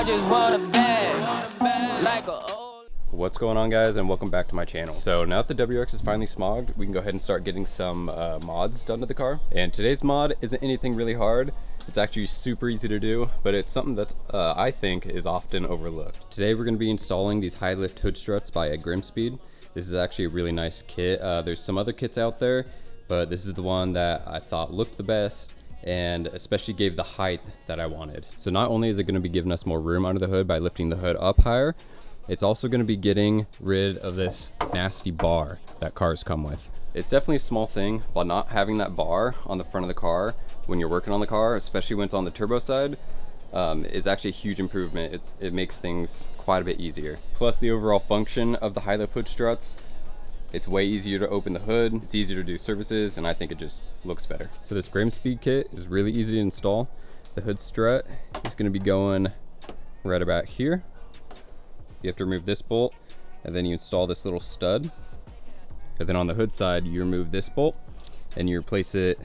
just want a bag, like a old... What's going on, guys, and welcome back to my channel. So now that the WRX is finally smogged, we can go ahead and start getting some mods done to the car. And today's mod isn't anything really hard. It's actually super easy to do, but it's something that I think is often overlooked. Today we're going to be installing these high lift hood struts by GrimmSpeed. This is actually a really nice kit. There's some other kits out there, but this is the one that I thought looked the best and especially gave the height that I wanted. So not only is it going to be giving us more room under the hood by lifting the hood up higher, it's also going to be getting rid of this nasty bar that cars come with. It's definitely a small thing, but not having that bar on the front of the car when you're working on the car, especially when it's on the turbo side, is actually a huge improvement. It makes things quite a bit easier. Plus the overall function of the high lift hood struts, it's way easier to open the hood, it's easier to do services, and I think it just looks better. So this GrimmSpeed kit is really easy to install. The hood strut is going to be going right about here. You have to remove this bolt, and then you install this little stud. And then on the hood side, you remove this bolt, and you replace it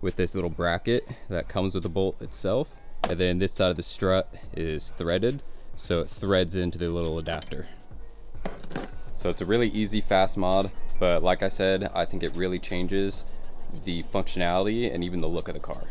with this little bracket that comes with the bolt itself. And then this side of the strut is threaded, so it threads into the little adapter. So it's a really easy, fast mod, but like I said, I think it really changes the functionality and even the look of the car.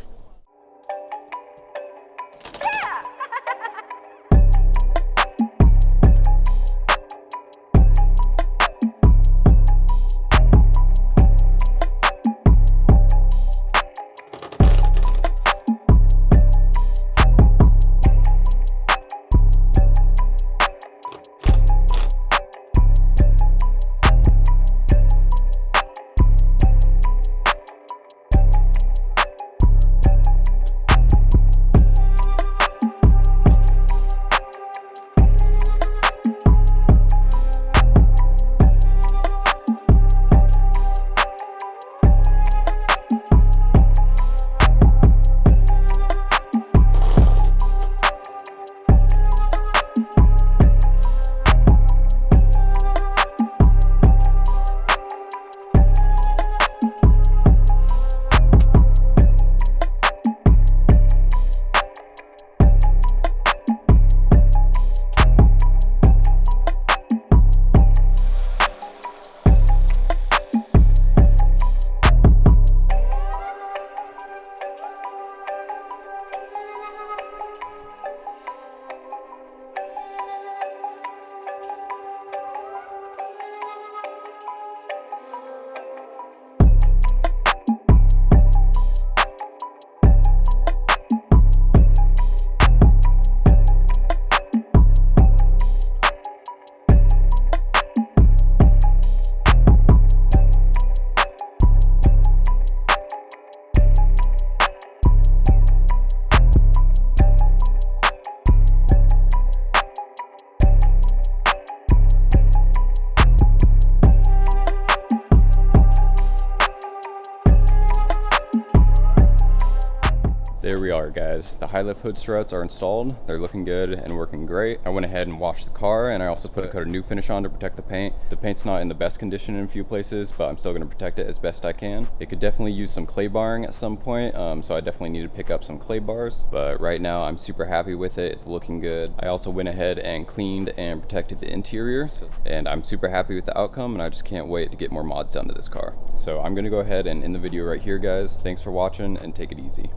There we are, guys. The high lift hood struts are installed. They're looking good and working great. I went ahead and washed the car, and I also put a coat of new finish on to protect the paint. The paint's not in the best condition in a few places, but I'm still going to protect it as best I can. It could definitely use some clay barring at some point, so I definitely need to pick up some clay bars. But right now, I'm super happy with it. It's looking good. I also went ahead and cleaned and protected the interior, and I'm super happy with the outcome, and I just can't wait to get more mods done to this car. So I'm going to go ahead and end the video right here, guys. Thanks for watching, and take it easy.